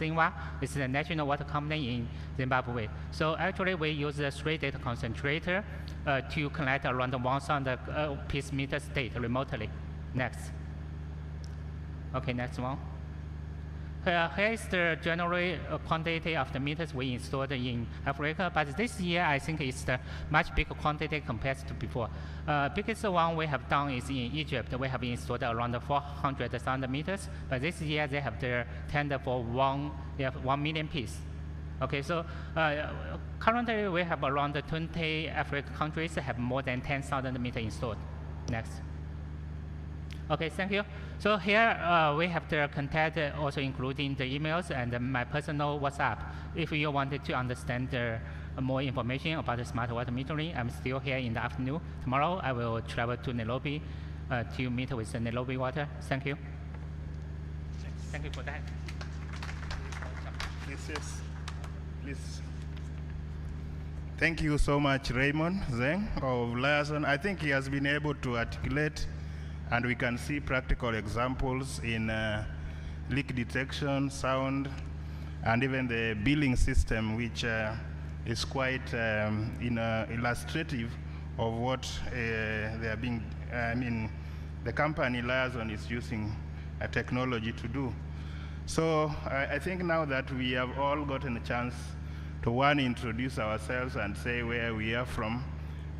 Sinwa. It's the national water company in Zimbabwe. So actually, we use the 3 data concentrator to collect around 1,000 piece meter state remotely. Next. Okay, next one. Here is the general quantity of the meters we installed in Africa, but this year I think it's the much bigger quantity compared to before. Biggest one we have done is in Egypt. We have installed around 400,000 meters, but this year they have their tender for 1 million piece. Okay, so currently we have around 20 African countries have more than 10,000 meters installed. Next. Okay, thank you. So here we have the contact also including the emails and my personal WhatsApp. If you wanted to understand more information about the smart water metering, I'm still here in the afternoon. Tomorrow I will travel to Nairobi to meet with the Nairobi Water. Thank you. Thank you for that. Yes. Please. Thank you so much, Raymond Zeng of Liaison. I think he has been able to articulate, and we can see practical examples in leak detection, sound, and even the billing system, which is quite illustrative of what they are being, the company Liaison is using technology to do. So I think now that we have all gotten a chance to introduce ourselves and say where we are from,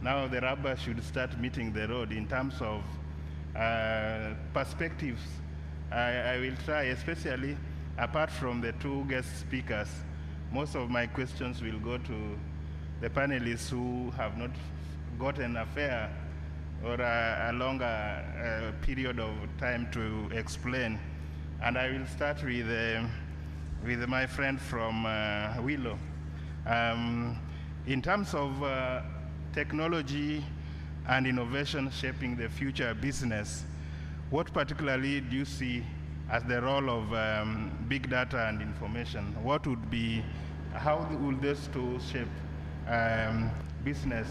now the rubber should start meeting the road in terms of perspectives. I will try, especially apart from the 2 guest speakers, most of my questions will go to the panelists who have not gotten a fair or a longer period of time to explain. And I will start with my friend from Willow. In terms of technology and innovation shaping the future business, what particularly do you see as the role of big data and information? What would be, how will those two shape business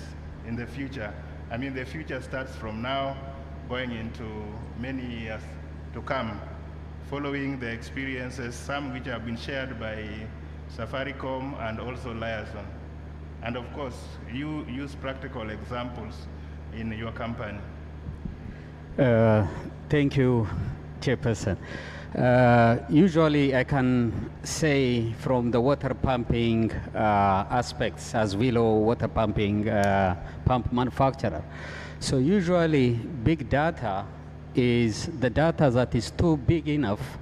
in the future? I mean, the future starts from now, going into many years to come, following the experiences, some which have been shared by Safaricom and also Liaison. And of course, you use practical examples in your company. Thank you, Chairperson. Usually I can say from the water pumping aspects as Willow water pumping pump manufacturer. So usually big data is the data that is too big enough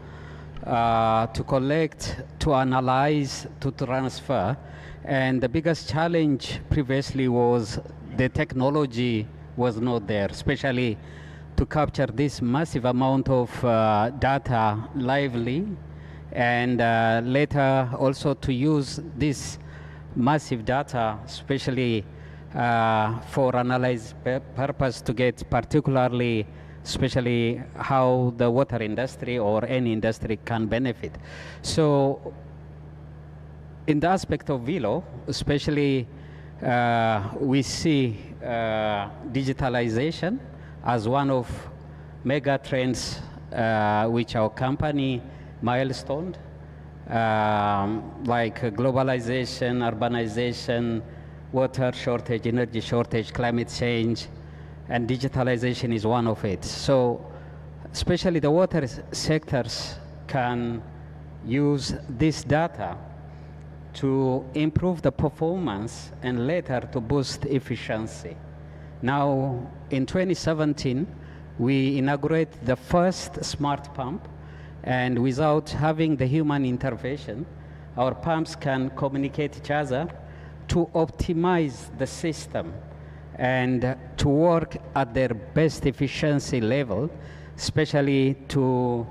to collect, to analyze, to transfer. And the biggest challenge previously was the technology was not there, especially to capture this massive amount of data lively, and later also to use this massive data, especially for analyze purpose to get particularly, especially how the water industry or any industry can benefit. So in the aspect of Willow, especially we see digitalization as one of mega trends which our company milestone, like globalization, urbanization, water shortage, energy shortage, climate change, and digitalization is one of it. So especially the water sectors can use this data to improve the performance and later to boost efficiency. Now, in 2017, we inaugurated the first smart pump, and without having the human intervention, our pumps can communicate each other to optimize the system and to work at their best efficiency level, especially to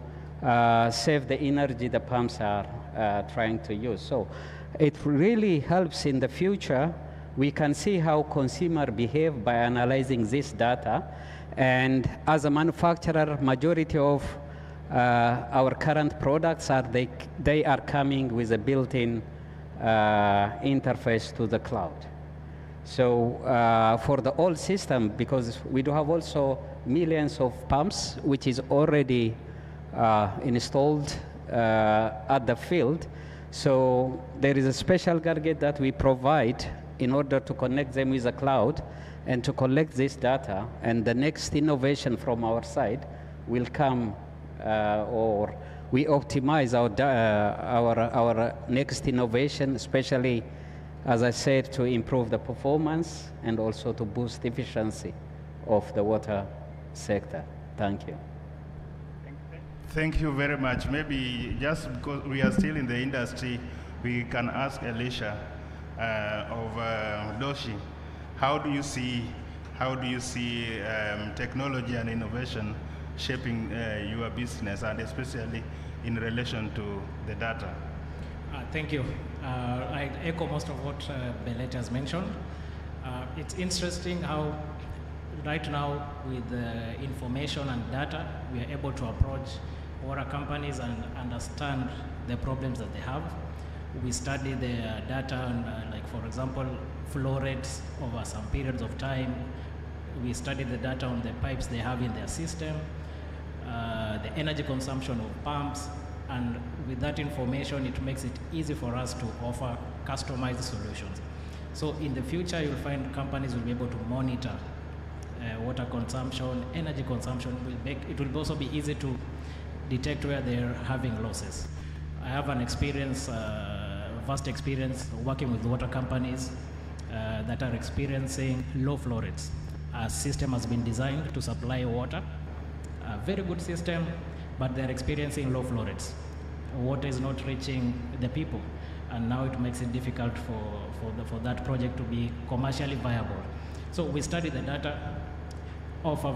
save the energy the pumps are trying to use. So it really helps in the future. We can see how consumers behave by analyzing this data. And as a manufacturer, majority of our current products they are coming with a built-in interface to the cloud. So for the old system, because we do have also millions of pumps, which is already installed at the field. So there is a special gadget that we provide in order to connect them with the cloud and to collect this data. And the next innovation from our side will come, or we optimize our next innovation, especially, as I said, to improve the performance and also to boost efficiency of the water sector. Thank you. Thank you very much. Maybe just because we are still in the industry, we can ask Elisha of Doshi, how do you see technology and innovation shaping your business, and especially in relation to the data? Thank you. I echo most of what Belet has mentioned. It's interesting how right now with information and data, we are able to approach water companies and understand the problems that they have. We study their data and like for example, flow rates over some periods of time. We study the data on the pipes they have in their system, the energy consumption of pumps, and with that information, it makes it easy for us to offer customized solutions. So in the future, you'll find companies will be able to monitor water consumption, energy consumption. It will also be easy to detect where they're having losses. I have an experience, vast experience working with water companies that are experiencing low flow rates. Our system has been designed to supply water, a very good system, but they're experiencing low flow rates. Water is not reaching the people, and now it makes it difficult for that project to be commercially viable. So we study the data, offer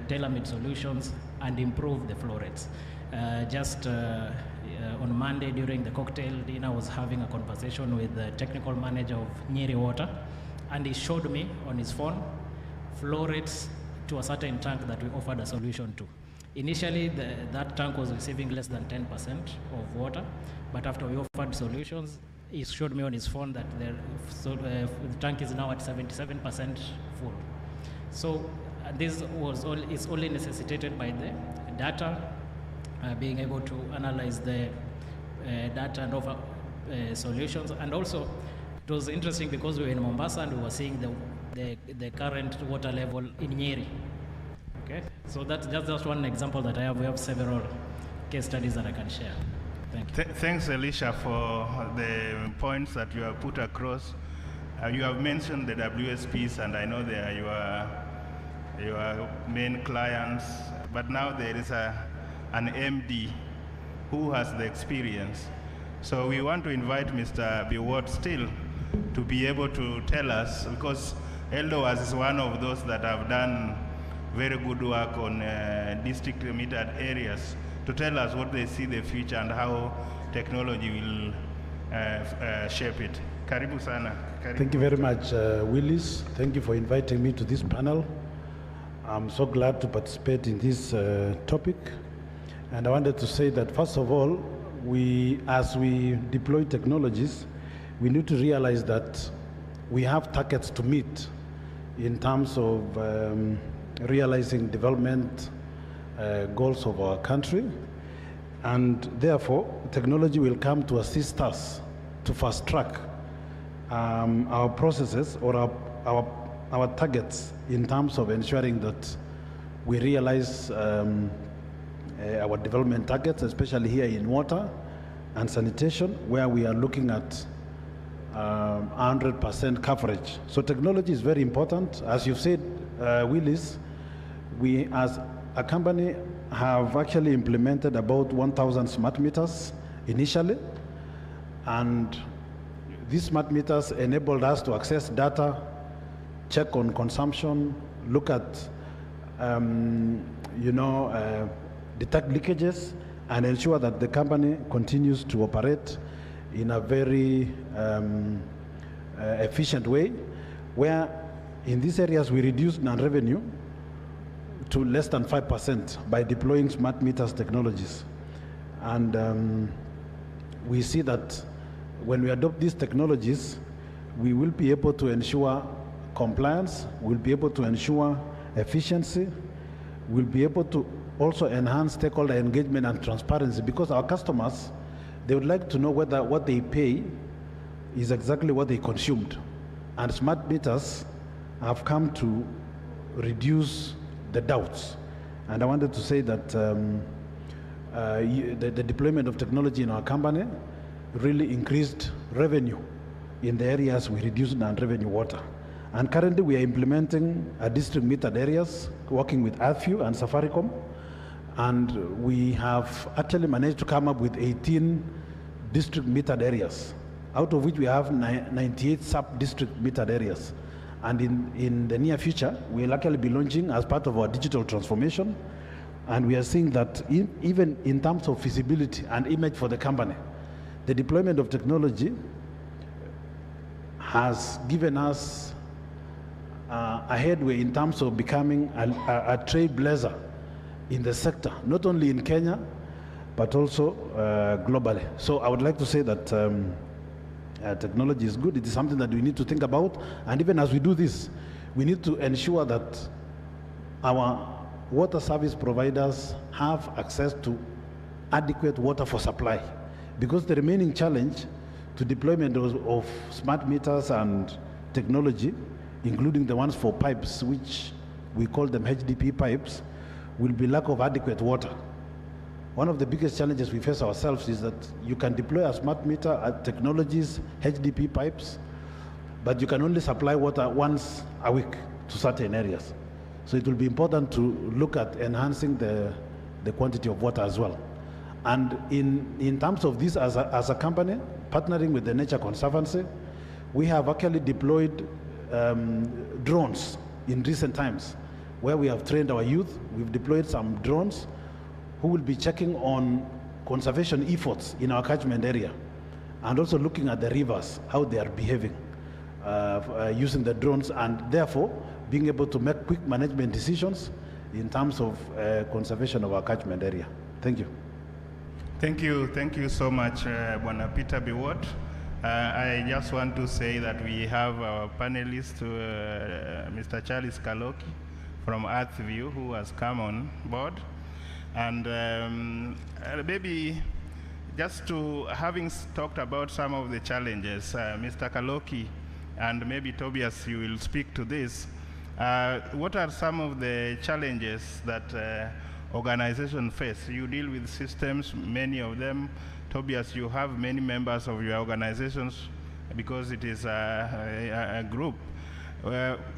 tailor-made solutions, and improve the flow rates. Just on Monday during the cocktail dinner, I was having a conversation with the technical manager of Nyeri Water, and he showed me on his phone flow rates to a certain tank that we offered a solution to. Initially, that tank was receiving less than 10% of water, but after we offered solutions, he showed me on his phone that the tank is now at 77% full. So this is only necessitated by the data, being able to analyze the data and offer solutions. And also, it was interesting because we were in Mombasa and we were seeing the current water level in Nyeri. Okay, so that's just one example that I have. We have several case studies that I can share. Thank you. Thanks, Elisha, for the points that you have put across. You have mentioned the WSPs, and I know they are your main clients, but now there is an MD who has the experience. So we want to invite Mr. Biwott still to be able to tell us, because Eldowas is one of those that have done very good work on district metered areas, to tell us what they see the future and how technology will shape it. Karibu sana. Karibu. Thank you very much, Willis. Thank you for inviting me to this panel. I'm so glad to participate in this topic. And I wanted to say that, first of all, as we deploy technologies, we need to realize that we have targets to meet in terms of realizing development goals of our country. And therefore, technology will come to assist us to fast track our processes or our targets in terms of ensuring that we realize our development targets, especially here in water and sanitation, where we are looking at 100% coverage. So technology is very important. As you've said, Willis, we as a company have actually implemented about 1,000 smart meters initially, and these smart meters enabled us to access data, check on consumption, look at, detect leakages, and ensure that the company continues to operate in a very efficient way, where in these areas we reduced non-revenue to less than 5% by deploying smart meters technologies. And we see that when we adopt these technologies, we will be able to ensure compliance, we'll be able to ensure efficiency, we'll be able to also enhance stakeholder engagement and transparency, because our customers, they would like to know whether what they pay is exactly what they consumed. And smart meters have come to reduce the doubts. And I wanted to say that the deployment of technology in our company really increased revenue in the areas we reduced non-revenue water. And currently we are implementing district metered areas, working with Earthview and Safaricom. And we have actually managed to come up with 18 district metered areas, out of which we have 98 sub-district metered areas. And in the near future, we'll actually be launching as part of our digital transformation. And we are seeing that even in terms of feasibility and image for the company, the deployment of technology has given us a headway in terms of becoming a trailblazer in the sector, not only in Kenya, but also globally. So I would like to say that technology is good. It is something that we need to think about. And even as we do this, we need to ensure that our water service providers have access to adequate water for supply. Because the remaining challenge to deployment of smart meters and technology, including the ones for pipes, which we call them HDP pipes, will be lack of adequate water. One of the biggest challenges we face ourselves is that you can deploy a smart meter technologies, HDP pipes, but you can only supply water once a week to certain areas. So it will be important to look at enhancing the quantity of water as well. And in terms of this, as a company, partnering with the Nature Conservancy, we have actually deployed drones in recent times, where we have trained our youth. We've deployed some drones who will be checking on conservation efforts in our catchment area, and also looking at the rivers, how they are behaving, using the drones, and therefore being able to make quick management decisions in terms of conservation of our catchment area. Thank you. Thank you so much, Bwana Peter Biwott. I just want to say that we have our panelist, Mr. Charles Kaloki from Earthview, who has come on board. And maybe just to having talked about some of the challenges, Mr. Kaloki, and maybe Tobias, you will speak to this. What are some of the challenges that organizations face? You deal with systems, many of them. Tobias, you have many members of your organizations because it is a group.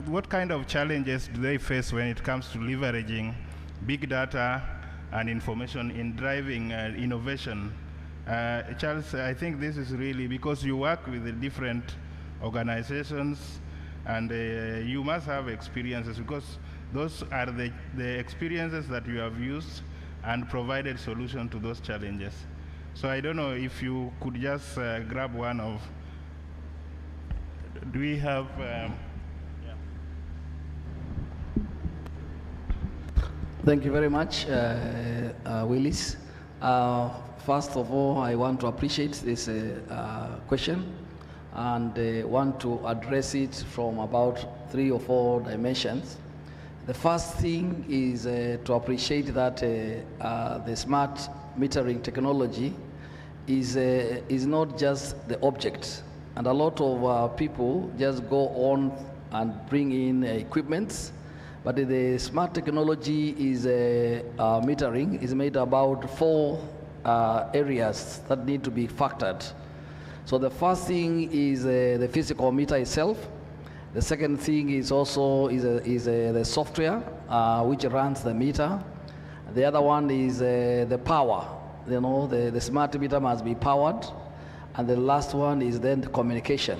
What kind of challenges do they face when it comes to leveraging big data and information in driving innovation? Charles, I think this is really because you work with the different organizations, and you must have experiences, because those are the experiences that you have used and provided solution to those challenges. So I don't know if you could just grab one of, do we have, Thank you very much, Willis. First of all, I want to appreciate this question, and want to address it from about 3 or 4 dimensions. The first thing is to appreciate that the smart metering technology is not just the object, and a lot of people just go on and bring in equipment. But the smart technology is metering is made about 4 areas that need to be factored. So the first thing is the physical meter itself. The second thing is also the software which runs the meter. The other one is the power. You know, the smart meter must be powered. And the last one is then the communication.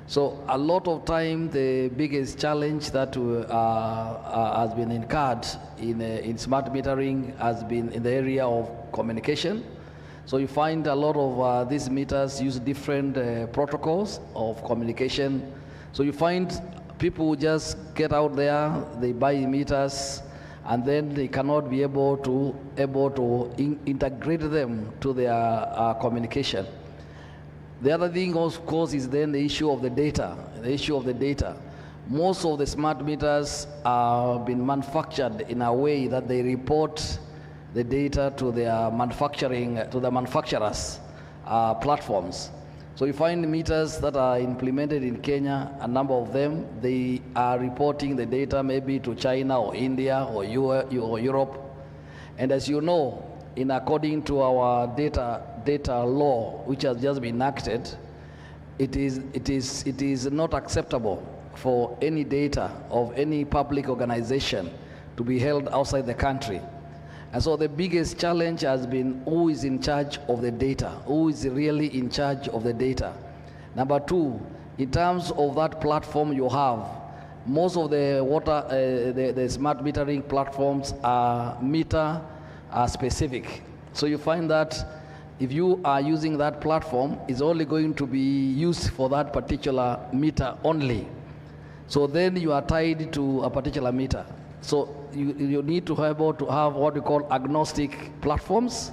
So a lot of time, the biggest challenge that has been incurred in smart metering has been in the area of communication. So you find a lot of these meters use different protocols of communication. So you find people just get out there, they buy meters, and then they cannot be able to integrate them to their communication. The other thing, of course, is then the issue of the data. The issue of the data. Most of the smart meters are being manufactured in a way that they report the data to their manufacturers' platforms. So you find meters that are implemented in Kenya, a number of them, they are reporting the data maybe to China or India or Europe. And as you know, according to our data law, which has just been enacted, it is not acceptable for any data of any public organization to be held outside the country. And so the biggest challenge has been who is in charge of the data, who is really in charge of the data. Number two, in terms of that platform you have, most of the the smart metering platforms are meter specific. So you find that if you are using that platform, it's only going to be used for that particular meter only. So then you are tied to a particular meter. So you need to be able to have what we call agnostic platforms,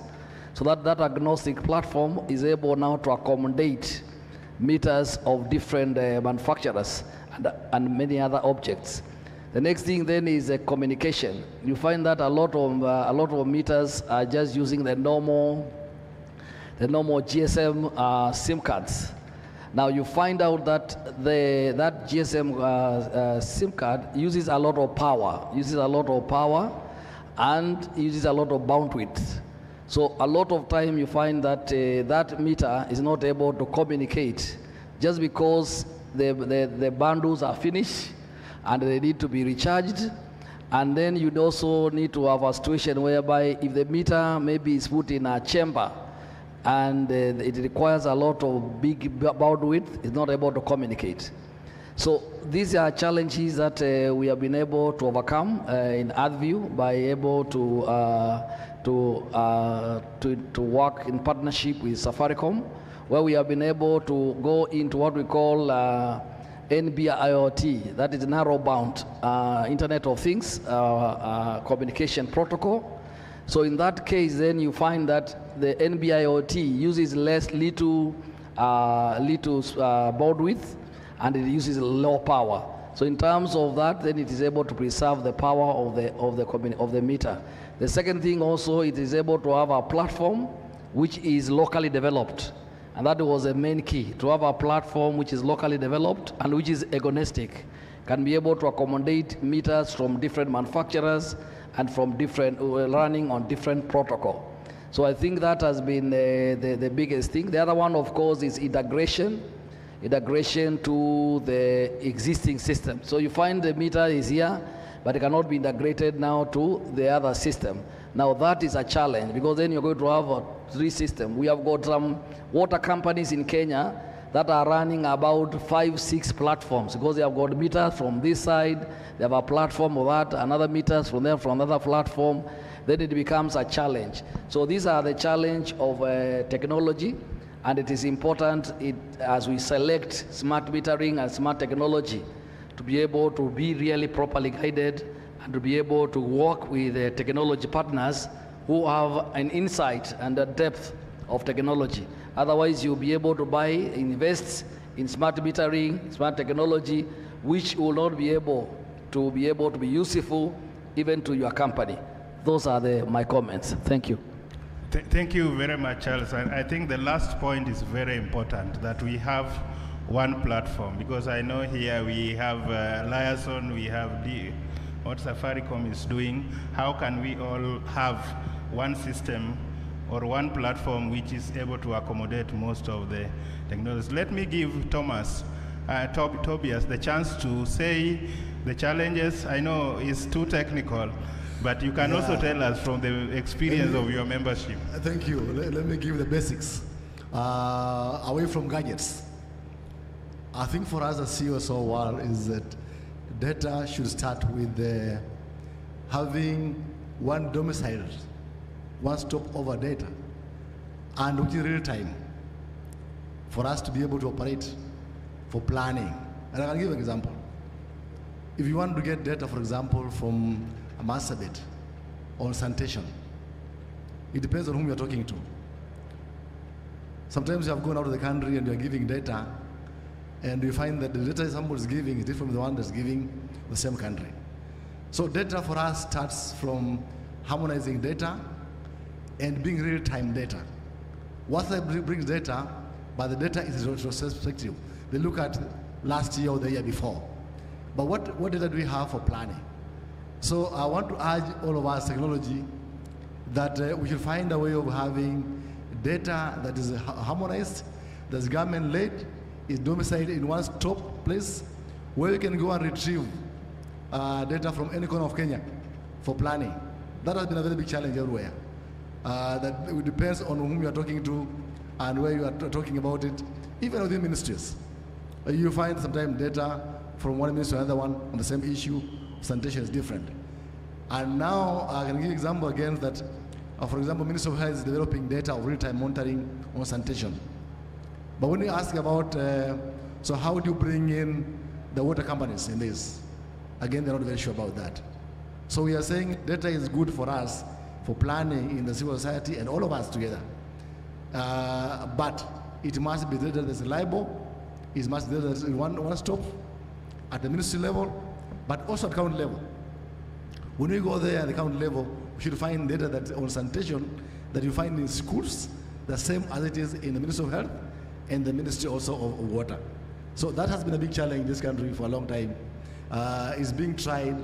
so that agnostic platform is able now to accommodate meters of different manufacturers and many other objects. The next thing then is communication. You find that a lot of meters are just using the normal GSM SIM cards. Now you find out that that GSM SIM card uses a lot of power, and uses a lot of bandwidth. So a lot of time you find that that meter is not able to communicate just because the bundles are finished and they need to be recharged. And then you'd also need to have a situation whereby if the meter maybe is put in a chamber, and it requires a lot of big bandwidth, it's not able to communicate. So these are challenges that we have been able to overcome in AdView by able to work in partnership with Safaricom, where we have been able to go into what we call NB-IoT, that is narrow-bound Internet of Things communication protocol. So in that case, then you find that the NB-IoT uses little bandwidth, and it uses low power. So in terms of that, then it is able to preserve the power of the meter. The second thing also, it is able to have a platform which is locally developed, and that was the main key, to have a platform which is locally developed and which is agnostic, can be able to accommodate meters from different manufacturers and from different running on different protocol. So I think that has been the biggest thing. The other one, of course, is integration to the existing system. So you find the meter is here, but it cannot be integrated now to the other system. Now that is a challenge, because then you're going to have three systems. We have got some water companies in Kenya that are running about 5-6 platforms, because they have got meters from this side, they have a platform of that, another meters from there, from another platform. Then it becomes a challenge. So these are the challenge of technology, and it is important as we select smart metering and smart technology to be able to be really properly guided and to be able to work with technology partners who have an insight and a depth of technology. Otherwise, you'll be able to invest in smart metering, smart technology, which will not be able to be useful even to your company. Those are my comments. Thank you. Thank you very much, Charles. And I think the last point is very important, that we have one platform, because I know here we have Liaison, we have what Safaricom is doing. How can we all have one system or one platform which is able to accommodate most of the technologies? Let me give Tobias the chance to say the challenges. I know it's too technical, but you can also tell us from the experience of your membership. Thank you. Let me give the basics. Away from gadgets. I think for us as CSO World is that data should start with having one domicile, one stop over data, and which is real time, for us to be able to operate for planning. And I can give an example. If you want to get data, for example, from a master bed on sanitation, it depends on whom you're talking to. Sometimes you have gone out of the country and you're giving data and you find that the data somebody is giving is different from the one that's giving the same country. So data for us starts from harmonizing data and being real-time data. WhatsApp brings data, but the data is retrospective. They look at last year or the year before. But what data do we have for planning? So I want to urge all of us, technology, that we should find a way of having data that is harmonized, that's government-led, is domiciled in one stop place, where you can go and retrieve data from any corner of Kenya for planning. That has been a very big challenge everywhere. That it depends on whom you are talking to and where you are talking about it, even within ministries. You find sometimes data from one ministry to another one on the same issue. Sanitation is different. And now I can give an example again that, for example, Ministry of Health is developing data of real-time monitoring on sanitation. But when you ask about, so how do you bring in the water companies in this? Again, they're not very sure about that. So we are saying data is good for us for planning in the civil society and all of us together. But it must be data that's reliable. It must be data that's in one stop at the ministry level, but also at county level. When we go there at the county level, we should find data that on sanitation that you find in schools, the same as it is in the Ministry of Health and the Ministry also of Water. So that has been a big challenge in this country for a long time. It's being tried,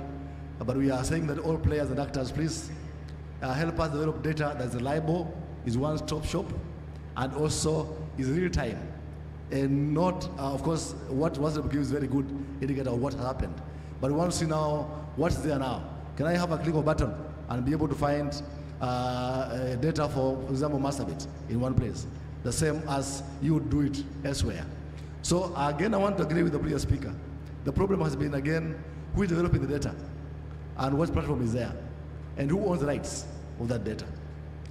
but we are saying that all players and actors, please help us develop data that's reliable, is one-stop shop, and also is real-time. And not, of course, what WhatsApp gives very good indicator of what happened. But we want to see now what's there now. Can I have a click of a button and be able to find data for example, Marsabit in one place, the same as you would do it elsewhere. So again, I want to agree with the previous speaker. The problem has been, again, who is developing the data and what platform is there and who owns the rights of that data.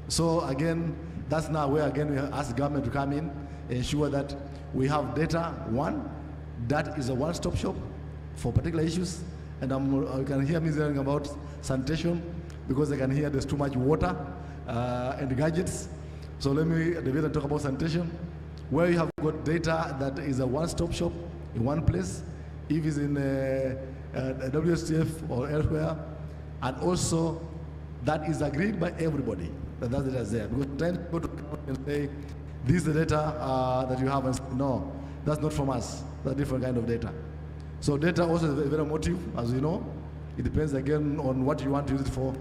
So again, that's now where, again, we ask the government to come in, ensure that we have data, one, that is a one-stop shop for particular issues. And you can hear me saying about sanitation, because I can hear there's too much water and gadgets. So let me debate and talk about sanitation, where you have got data that is a one-stop shop in one place, if it's in WSTF or elsewhere, and also that is agreed by everybody, that that data is there. Because then people to come and say, this is the data that you have, and say, no, that's not from us, that's a different kind of data. So data also is very emotive, as you know. It depends again on what you want to use it for,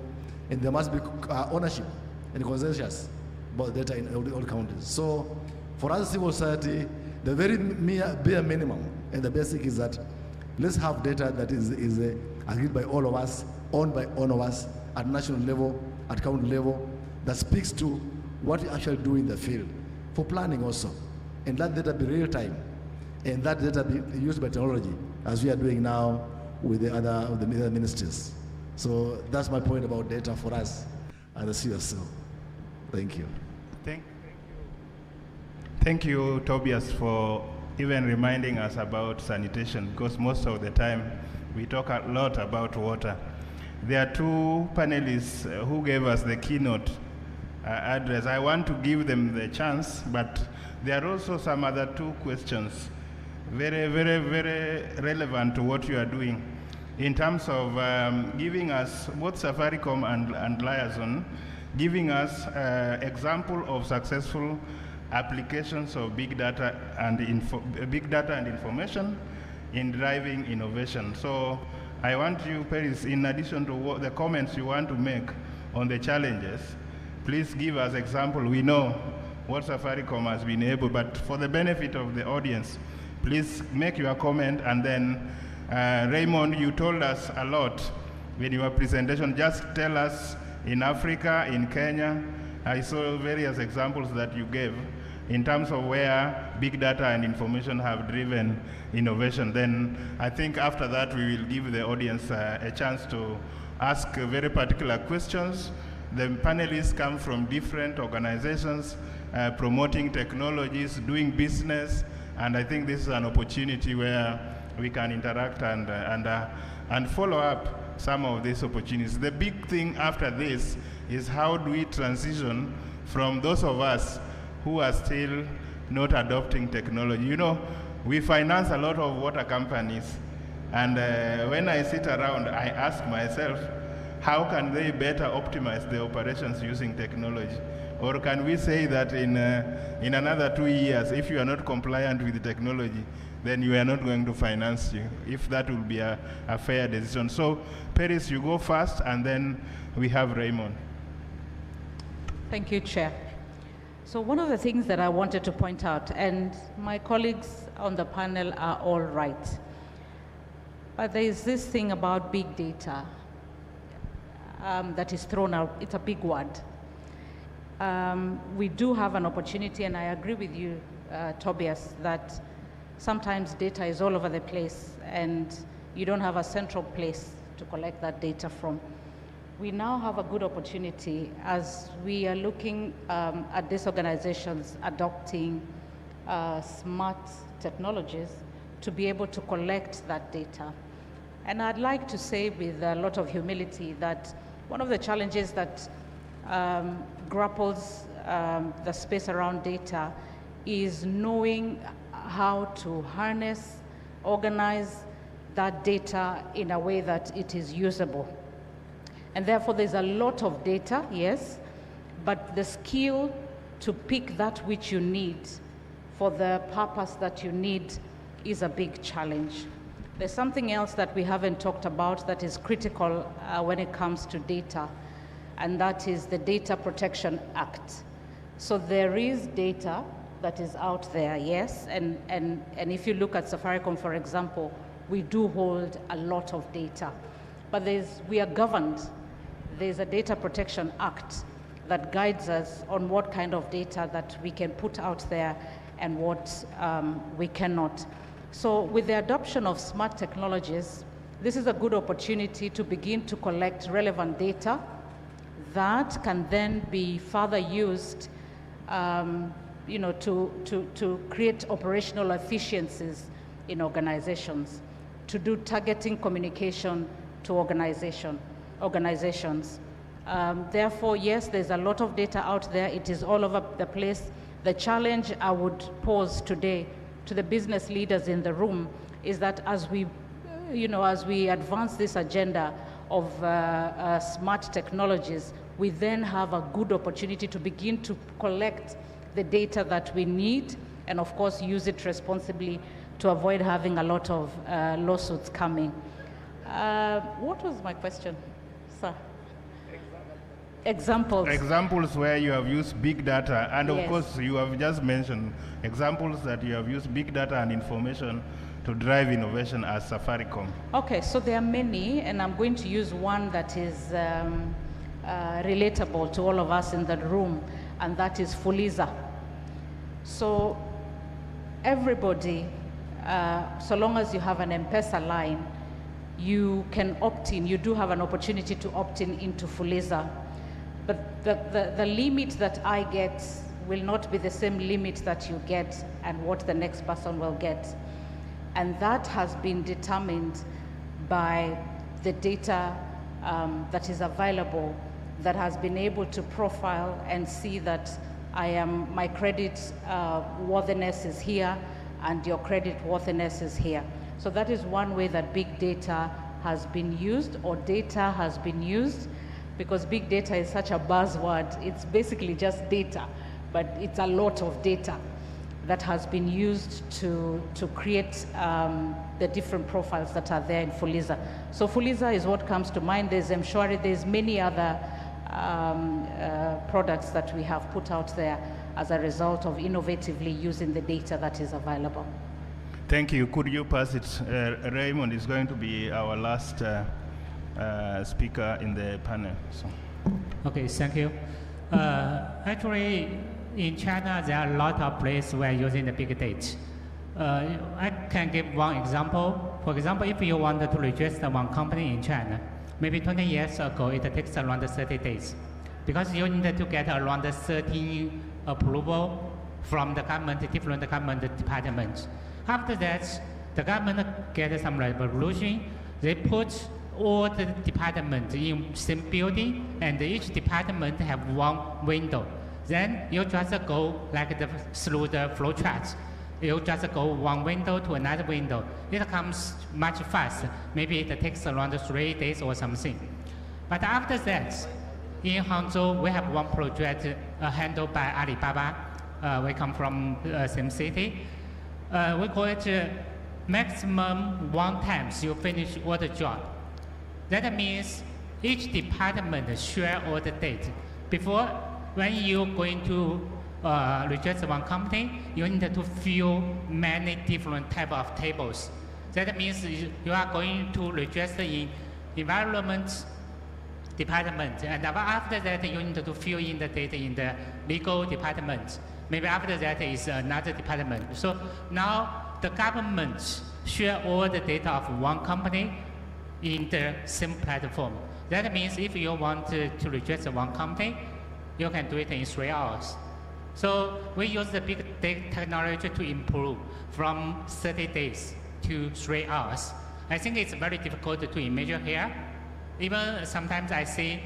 and there must be ownership and consensus about data in all counties. So for us, civil society, the very bare minimum and the basic is that let's have data that is agreed by all of us, owned by all of us, at national level, at county level, that speaks to what we actually do in the field, for planning also. And that data be real time, and that data be used by technology, as we are doing now with the other ministries. So that's my point about data for us at the CSO. Thank you. Thank you, Tobias, for even reminding us about sanitation, because most of the time we talk a lot about water. There are two panelists who gave us the keynote address. I want to give them the chance, but there are also some other two questions, very, very, very relevant to what you are doing, in terms of giving us, both Safaricom and Liaison, giving us example of successful applications of big data and information in driving innovation. So I want you, Paris, in addition to what the comments you want to make on the challenges, please give us example. We know what Safaricom has been able, but for the benefit of the audience, please make your comment. And then Raymond, you told us a lot in your presentation. Just tell us in Africa, in Kenya, I saw various examples that you gave in terms of where big data and information have driven innovation. Then I think after that we will give the audience a chance to ask very particular questions. The panelists come from different organizations promoting technologies, doing business, and I think this is an opportunity where we can interact and follow up some of these opportunities. The big thing after this is how do we transition from those of us who are still not adopting technology. You know, we finance a lot of water companies. And when I sit around, I ask myself, how can they better optimize the operations using technology? Or can we say that in another 2 years, if you are not compliant with the technology, then you are not going to finance you, if that will be a fair decision. So, Paris, you go first, and then we have Raymond. Thank you, Chair. So one of the things that I wanted to point out, and my colleagues on the panel are all right, but there is this thing about big data that is thrown out. It's a big word. We do have an opportunity, and I agree with you, Tobias, that sometimes data is all over the place and you don't have a central place to collect that data from. We now have a good opportunity as we are looking at these organizations adopting smart technologies to be able to collect that data. And I'd like to say with a lot of humility that one of the challenges that grapples the space around data is knowing how to harness, organize that data in a way that it is usable. And therefore, there's a lot of data, yes, but the skill to pick that which you need for the purpose that you need is a big challenge. There's something else that we haven't talked about that is critical when it comes to data, and that is the Data Protection Act. So there is data that is out there, yes, and if you look at Safaricom, for example, we do hold a lot of data, but we are governed. There's a Data Protection Act that guides us on what kind of data that we can put out there and what we cannot. So with the adoption of smart technologies, this is a good opportunity to begin to collect relevant data that can then be further used to create operational efficiencies in organizations, to do targeting communication to organizations. Therefore, yes, there's a lot of data out there. It is all over the place. The challenge I would pose today to the business leaders in the room is that as we advance this agenda of smart technologies, we then have a good opportunity to begin to collect the data that we need and, of course, use it responsibly to avoid having a lot of lawsuits coming. What was my question, sir? Examples. Examples where you have used big data, and of Yes. course you have just mentioned examples that you have used big data and information to drive innovation as Safaricom. Okay, so there are many, and I'm going to use one that is relatable to all of us in the room, and that is Fuliza. So everybody, so long as you have an M-Pesa line, you can opt in. You do have an opportunity to opt in into Fuliza. But the limit that I get will not be the same limit that you get and what the next person will get. And that has been determined by the data that is available, that has been able to profile and see that my credit worthiness is here and your credit worthiness is here. So that is one way that big data has been used, or data has been used, because big data is such a buzzword. It's basically just data, but it's a lot of data that has been used to create the different profiles that are there in Fuliza. So Fuliza is what comes to mind. There's Mshwari, there's many other products that we have put out there as a result of innovatively using the data that is available. Thank you. Could you pass it? Raymond is going to be our last speaker in the panel. So. Okay, thank you. Actually, in China, there are a lot of places where using the big data. I can give one example. For example, if you wanted to register one company in China, maybe 20 years ago, it takes around 30 days, because you need to get around 13 approval from the government, different government departments. After that, the government gets some revolution. They put all the departments in same building, and each department have one window. Then you just go like through the flow charts. You just go one window to another window. It comes much faster. Maybe it takes around 3 days or something. But after that, in Hangzhou, we have one project handled by Alibaba. We come from same city. We call it maximum 1 time you finish all the job. That means each department share all the data. Before, when you're going to register one company, you need to fill many different type of tables. That means you are going to register in environment department, and after that you need to fill in the data in the legal department. Maybe after that is another department. So now the government share all the data of one company in the same platform. That means if you want to register one company, you can do it in 3 hours. So we use the big data technology to improve from 30 days to 3 hours. I think it's very difficult to imagine here. Even sometimes I see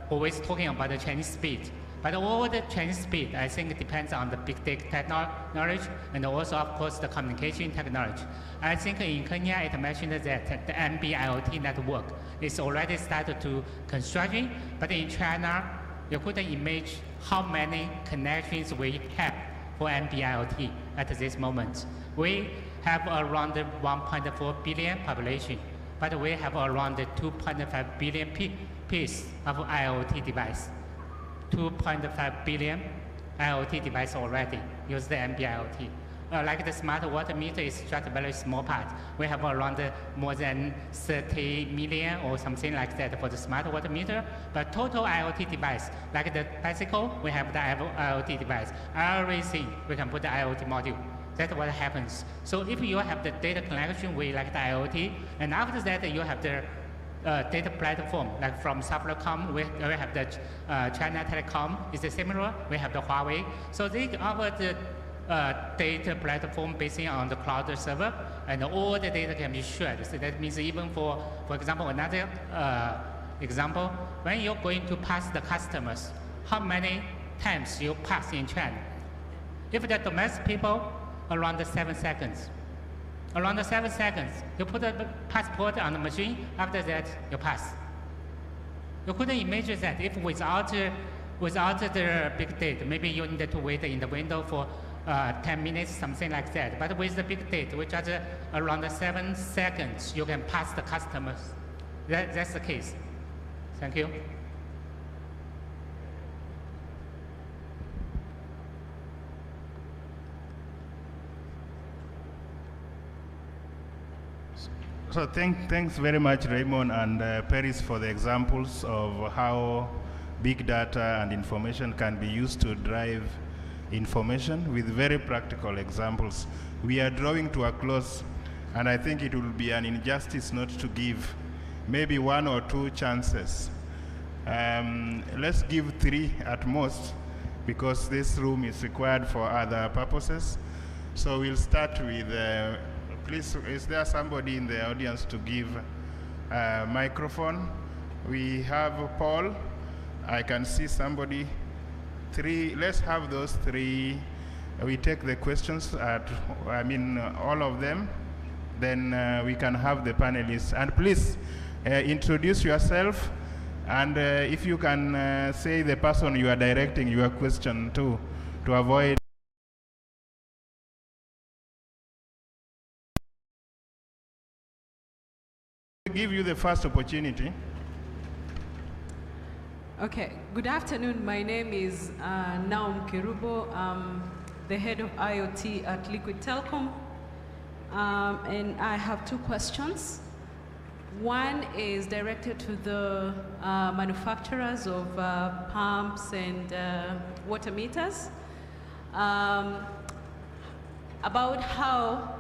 always talking about the Chinese speed. But all the Chinese speed, I think, depends on the big data technology and also, of course, the communication technology. I think in Kenya, it mentioned that the NB-IoT network is already started to construction, but in China, you couldn't imagine how many connections we have for NB-IoT at this moment. We have around 1.4 billion population, but we have around 2.5 billion pieces of IoT device. 2.5 billion IoT device already use the NB-IoT. Like the smart water meter is just a very small part. We have around more than 30 million or something like that for the smart water meter. But total IoT device, like the bicycle, we have the IoT device. Everything, we can put the IoT module. That's what happens. So if you have the data connection with like the IoT, and after that you have the data platform, like from Safaricom, we have the China Telecom, is similar, we have the Huawei. So they offer the data platform based on the cloud server, and all the data can be shared. So that means even for example, another example, when you're going to pass the customers, how many times you pass in China? If the domestic people, around 7 seconds. Around 7 seconds, you put the passport on the machine, after that, you pass. You couldn't imagine that if without the big data, maybe you need to wait in the window for 10 minutes, something like that. But with the big data, which are around 7 seconds, you can pass the customers. That's the case. Thank you. So thanks very much, Raymond and Paris, for the examples of how big data and information can be used to drive information with very practical examples. We are drawing to a close, and I think it will be an injustice not to give maybe 1 or 2 chances. Let's give 3 at most, because this room is required for other purposes. So we'll start with please, is there somebody in the audience to give a microphone? We have Paul. I can see somebody. 3, let's have those 3. We take the questions all of them. Then we can have the panelists. And please introduce yourself. And if you can say the person you are directing your question to avoid. Give you the first opportunity. Okay, good afternoon. My name is Naum Kirubo. I'm the head of IoT at Liquid Telecom. And I have 2 questions. One is directed to the manufacturers of pumps and water meters, about how,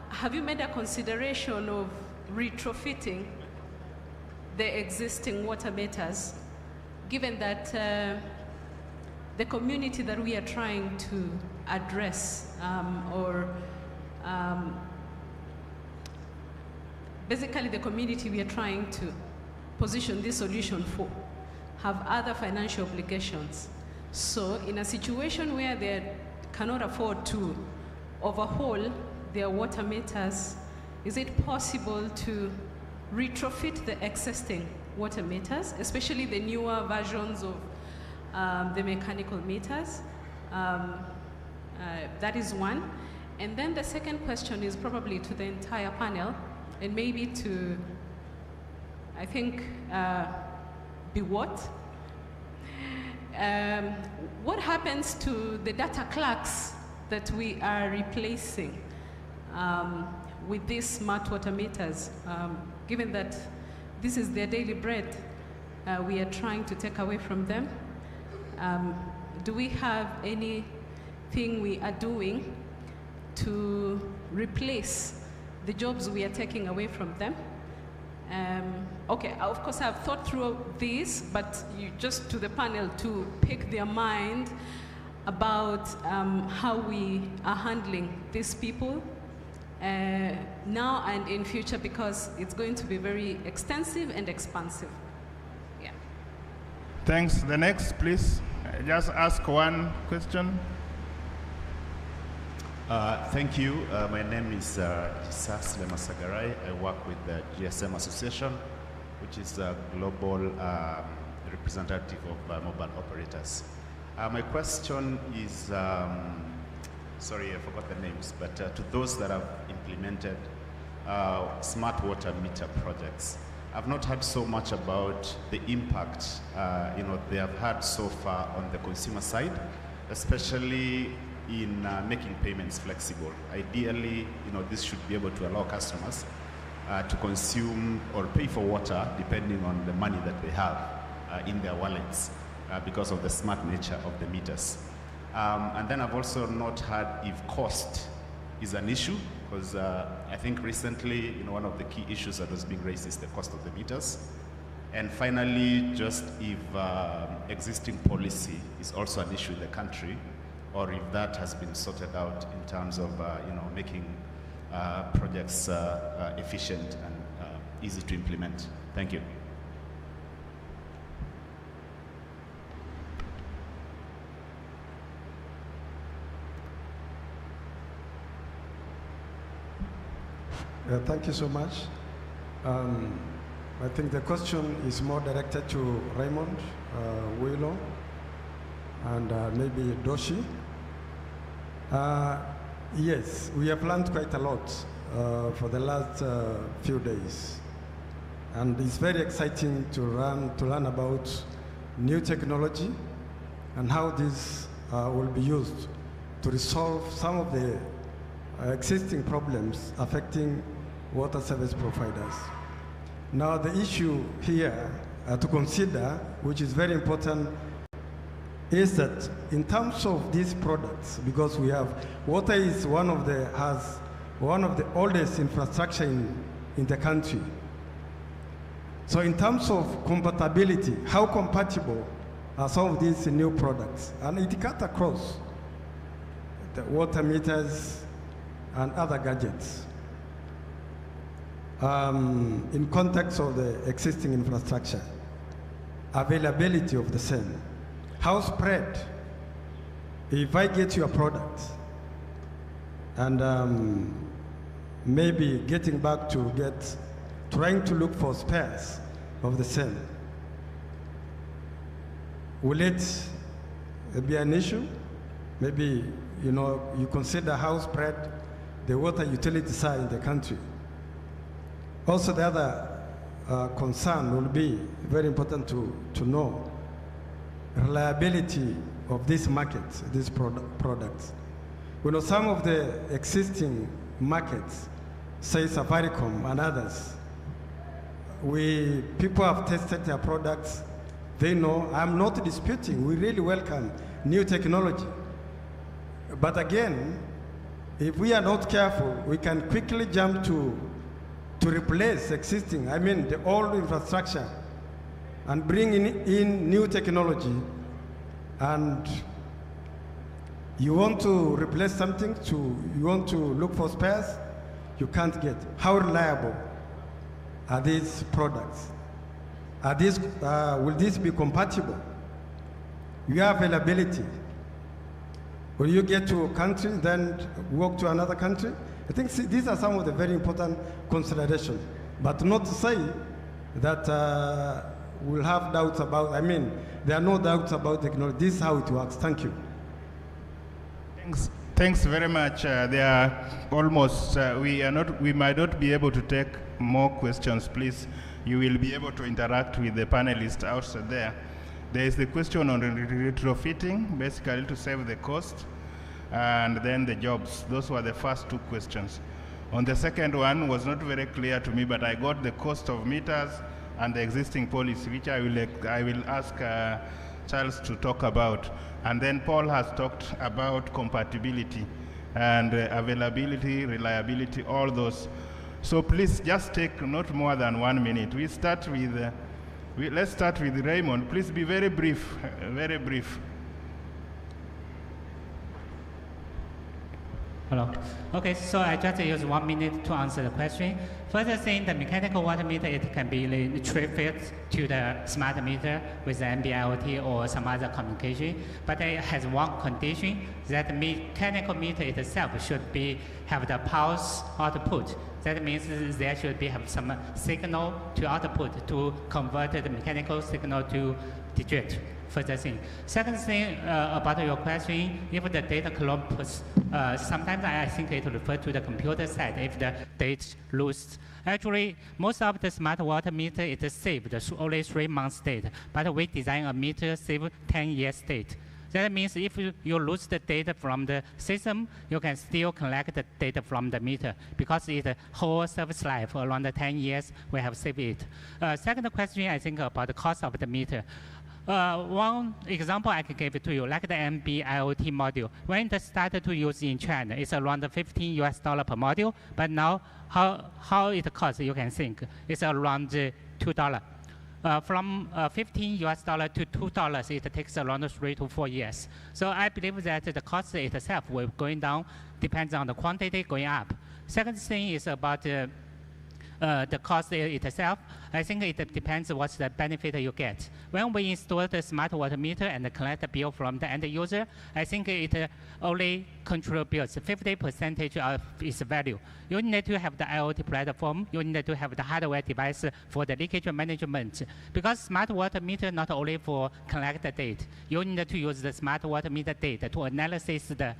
have you made a consideration of retrofitting the existing water meters, given that the community that we are trying to address, basically the community we are trying to position this solution for, have other financial obligations. So in a situation where they're cannot afford to overhaul their water meters, is it possible to retrofit the existing water meters, especially the newer versions of the mechanical meters? That is one. And then the second question is probably to the entire panel, and maybe to, I think, be what? What happens to the data clerks that we are replacing with these smart water meters? Given that this is their daily bread, we are trying to take away from them. Do we have anything we are doing to replace the jobs we are taking away from them? Okay, of course I've thought through this, but just to the panel to pick their mind about how we are handling these people now and in future, because it's going to be very extensive and expansive. Yeah. Thanks. The next, please. Just ask one question. Thank you. My name is Jisas Lemasagarai. I work with the GSM Association, which is a global representative of mobile operators. My question is, sorry, I forgot the names, but to those that have implemented smart water meter projects, I've not heard so much about the impact they have had so far on the consumer side, especially in making payments flexible. Ideally, this should be able to allow customers to consume or pay for water depending on the money that they have in their wallets because of the smart nature of the meters. And then I've also not heard if cost is an issue, because I think recently, one of the key issues that was being raised is the cost of the meters. And finally, just if existing policy is also an issue in the country, or if that has been sorted out in terms of making projects efficient and easy to implement. Thank you. Thank you so much. I think the question is more directed to Raymond, Willow, and maybe Doshi. Yes, we have learned quite a lot for the last few days. And it's very exciting to learn about new technology and how this will be used to resolve some of the existing problems affecting water service providers. Now, the issue here to consider, which is very important, is that in terms of these products, because we have, water is has one of the oldest infrastructure in the country. So in terms of compatibility, how compatible are some of these new products? And it cut across the water meters and other gadgets in context of the existing infrastructure, availability of the same, how spread. If I get your product and maybe getting back to trying to look for spares of the same, will it be an issue? Maybe, you consider how spread the water utilities are in the country. Also, the other concern will be very important to know reliability of this market, these products. Some of the existing markets, say Safaricom and others, people have tested their products. They know. I'm not disputing. We really welcome new technology. But again, if we are not careful, we can quickly jump to replace existing, the old infrastructure, and bring in new technology. And you want to replace something, you want to look for spares, you can't get. How reliable are these products? Will this be compatible? Your availability. Will you get to a country, then walk to another country? I think these are some of the very important considerations. But not to say that we'll have doubts about, I mean, there are no doubts about technology. This is how it works. Thank you. Thanks very much. There are almost, we might not be able to take more questions, please. You will be able to interact with the panelists outside there. There is the question on retrofitting, basically to save the cost, and then the jobs. Those were the first two questions. On the second one was not very clear to me, but I got the cost of meters and the existing policy, which I will ask Charles to talk about. And then Paul has talked about compatibility and availability, reliability, all those. So please just take not more than 1 minute. We start with, let's start with Raymond. Please be very brief, very brief. Hello. Okay, so I just use 1 minute to answer the question. First thing, the mechanical water meter, it can be retrofitted to the smart meter with the NB-IoT or some other communication, but it has one condition, that the mechanical meter itself should have the pulse output. That means there should have some signal to output to convert the mechanical signal to digit. First thing. Second thing about your question, if the data corrupts, sometimes I think it refers to the computer side if the data lost. Actually, most of the smart water meter is saved only 3 months data, but we design a meter save 10 years data. That means if you lose the data from the system, you can still collect the data from the meter because it's whole service life around 10 years we have saved it. Second question, I think about the cost of the meter. One example I can give it to you, like the NB-IoT module. When it started to use in China, it's around $15 per module, but now how it costs, you can think, it's around $2. From $15 to $2, it takes around 3 to 4 years. So I believe that the cost itself will going down, depends on the quantity going up. Second thing is about the cost itself. I think it depends what's the benefit you get. When we install the smart water meter and collect the bill from the end user, I think it only contributes 50% of its value. You need to have the IoT platform. You need to have the hardware device for the leakage management. Because smart water meter not only for collect the data, you need to use the smart water meter data to analyze the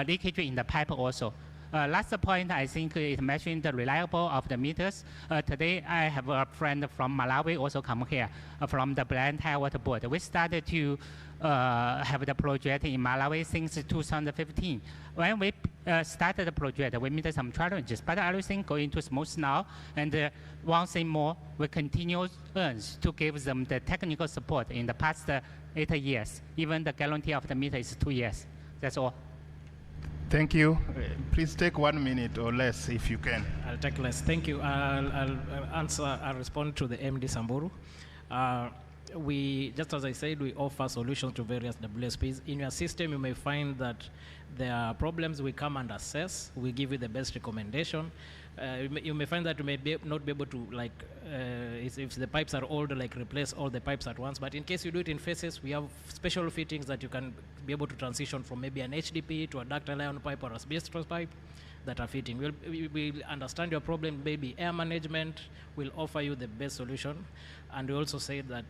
leakage in the pipe also. Last point, I think it mentioned the reliable of the meters. Today, I have a friend from Malawi also come here from the Blantyre Water Board. We started to have the project in Malawi since 2015. When we started the project, we met some challenges, but everything going too smooth now. And one thing more, we continue to give them the technical support in the past 8 years. Even the guarantee of the meter is 2 years. That's all. Thank you. Please take 1 minute or less if you can. I'll take less. Thank you. I'll respond to the MD Samburu. Just as I said, we offer solutions to various WSPs. In your system, you may find that there are problems. We come and assess. We give you the best recommendation. You may find that you may not be able to, like, if the pipes are old, like replace all the pipes at once. But in case you do it in phases, we have special fittings that you can be able to transition from maybe an HDP to a ductile iron pipe or asbestos pipe that are fitting. We'll understand your problem, maybe air management. We'll offer you the best solution. And we also say that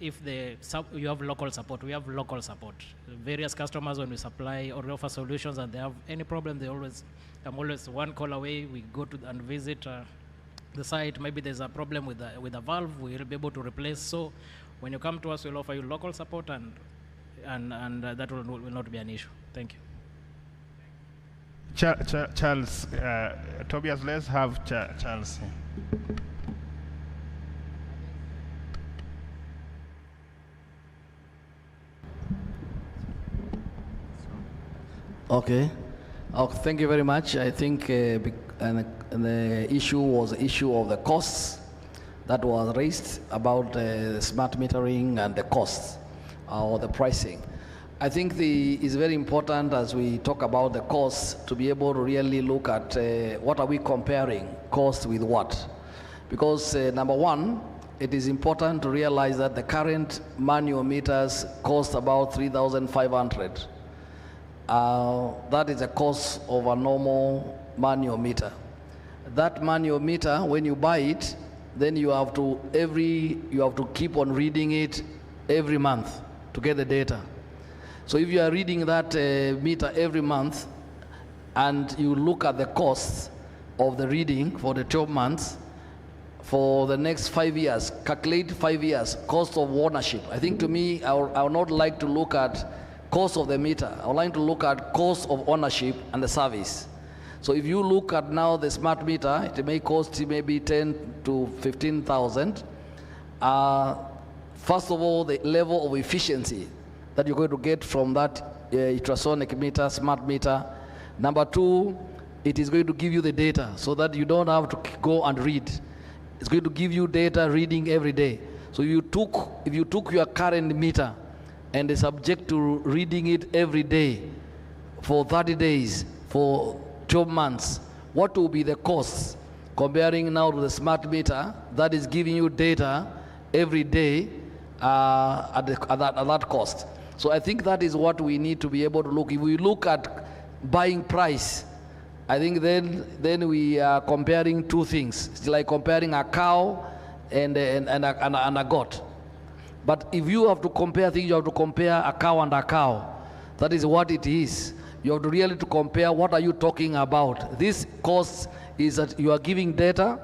if you have local support, we have local support. Various customers, when we supply or we offer solutions and they have any problem, I'm always 1 call away. We go to and visit the site. Maybe there's a problem with a valve, we'll be able to replace. So when you come to us, we'll offer you local support and that will not be an issue. Thank you. Charles, Tobias, let's have Charles. Okay. Thank you very much. I think the issue was the issue of the costs that was raised about the smart metering and the costs or the pricing. I think it's very important as we talk about the costs to be able to really look at what are we comparing cost with what. Because number one, it is important to realize that the current manual meters cost about $3,500. That is the cost of a normal manual meter. That manual meter, when you buy it, then you have to keep on reading it every month to get the data. So if you are reading that meter every month, and you look at the costs of the reading for the 12 months, for the next 5 years, calculate 5 years, cost of ownership. I think to me, I would not like to look at cost of the meter. I would like to look at cost of ownership and the service. So if you look at now the smart meter, it may cost maybe 10 to 15,000. First of all, the level of efficiency that you're going to get from that ultrasonic meter, smart meter. Number two, it is going to give you the data so that you don't have to go and read. It's going to give you data reading every day. So if you took your current meter and is subject to reading it every day for 30 days, for 12 months, what will be the costs comparing now to the smart meter that is giving you data every day at that cost? So I think that is what we need to be able to look. If we look at buying price, I think then we are comparing two things. It's like comparing a cow and a goat. But if you have to compare things, you have to compare a cow and a cow. That is what it is. You have to really to compare what are you talking about. This cost is that you are giving data.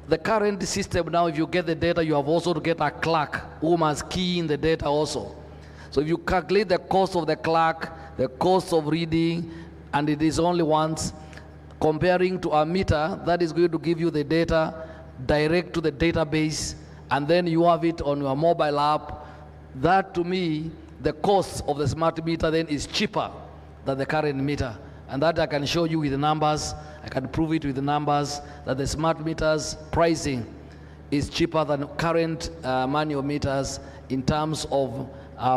The current system now, if you get the data, you have also to get a clerk who must key in the data also. So if you calculate the cost of the clerk, the cost of reading, and it is only once, comparing to a meter that is going to give you the data direct to the database, and then you have it on your mobile app. That to me, the cost of the smart meter then is cheaper than the current meter. And that I can show you with the numbers. I can prove it with the numbers that the smart meters pricing is cheaper than current manual meters in terms of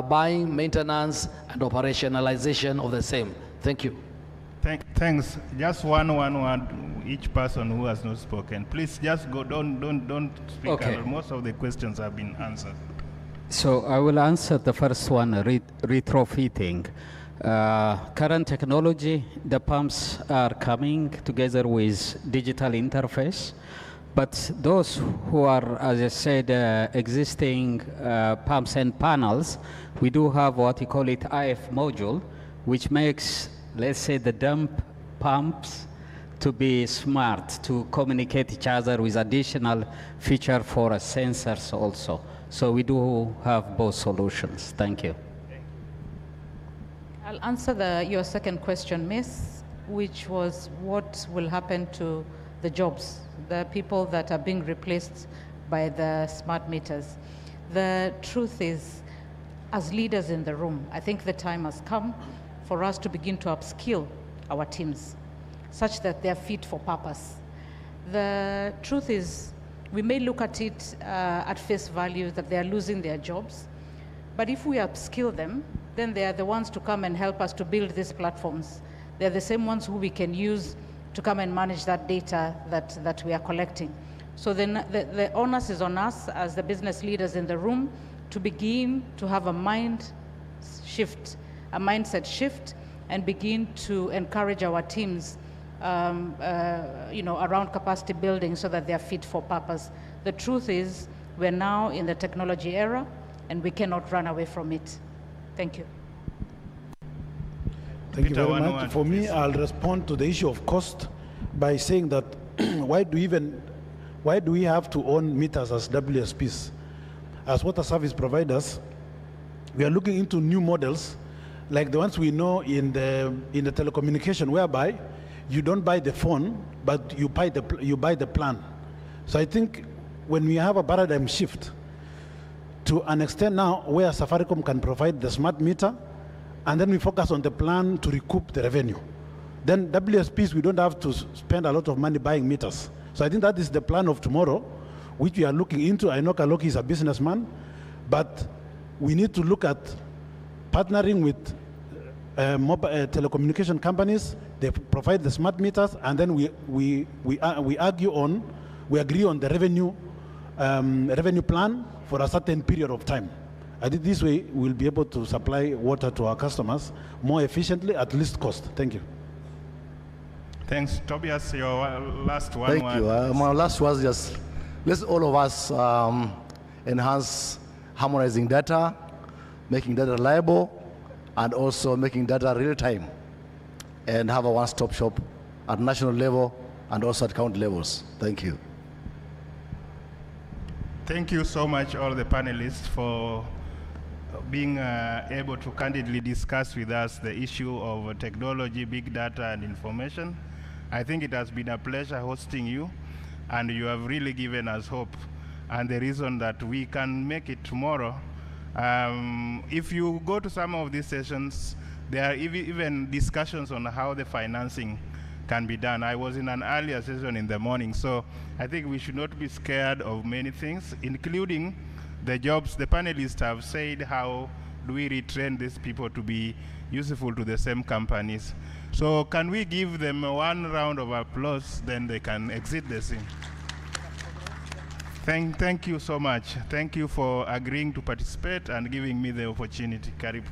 buying, maintenance, and operationalization of the same. Thank you. Thanks. Just one word, each person who has not spoken. Please just go, don't speak. Okay. Most of the questions have been answered. So I will answer the first one, retrofitting. Current technology, the pumps are coming together with digital interface. But those who are, as I said, existing pumps and panels, we do have what you call it IF module, which makes, let's say, the dump pumps to be smart, to communicate each other with additional feature for sensors also. So we do have both solutions. Thank you. I'll answer your second question, Miss, which was what will happen to the jobs, the people that are being replaced by the smart meters. The truth is, as leaders in the room, I think the time has come for us to begin to upskill our teams such that they're fit for purpose. The truth is, we may look at it at face value that they're losing their jobs, but if we upskill them, then they are the ones to come and help us to build these platforms. They're the same ones who we can use to come and manage that data that we are collecting. So then the onus is on us as the business leaders in the room to begin to have a mindset shift, and begin to encourage our teams around capacity building so that they are fit for purpose. The truth is, we're now in the technology era, and we cannot run away from it. Thank you. Thank you very much. For me, I'll respond to the issue of cost by saying that why do we have to own meters as WSPs? As water service providers, we are looking into new models like the ones we know in the telecommunication, whereby you don't buy the phone, but you buy the plan. So I think when we have a paradigm shift to an extent now where Safaricom can provide the smart meter, and then we focus on the plan to recoup the revenue. Then WSPs, we don't have to spend a lot of money buying meters. So I think that is the plan of tomorrow, which we are looking into. I know Kaloki is a businessman, but we need to look at partnering with telecommunication companies. They provide the smart meters, and then we agree on the revenue plan for a certain period of time. I think this way we'll be able to supply water to our customers more efficiently at least cost. Thank you. Thanks. Tobias, your last one. Thank you. My last was just, let's all of us enhance harmonizing data, making data reliable, and also making data real time, and have a one-stop shop at national level and also at county levels. Thank you. Thank you so much, all the panelists, for being able to candidly discuss with us the issue of technology, big data, and information. I think it has been a pleasure hosting you, and you have really given us hope and the reason that we can make it tomorrow. If you go to some of these sessions, there are even discussions on how the financing can be done. I was in an earlier session in the morning, so I think we should not be scared of many things, including the jobs. The panelists have said, how do we retrain these people to be useful to the same companies? So can we give them one round of applause, then they can exit the scene. Thank you so much. Thank you for agreeing to participate and giving me the opportunity. Karib.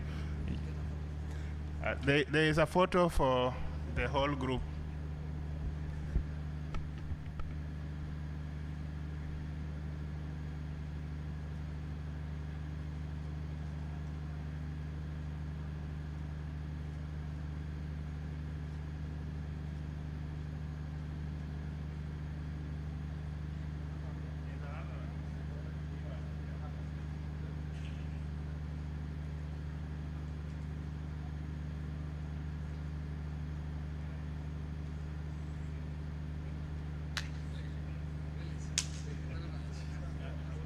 There is a photo for the whole group.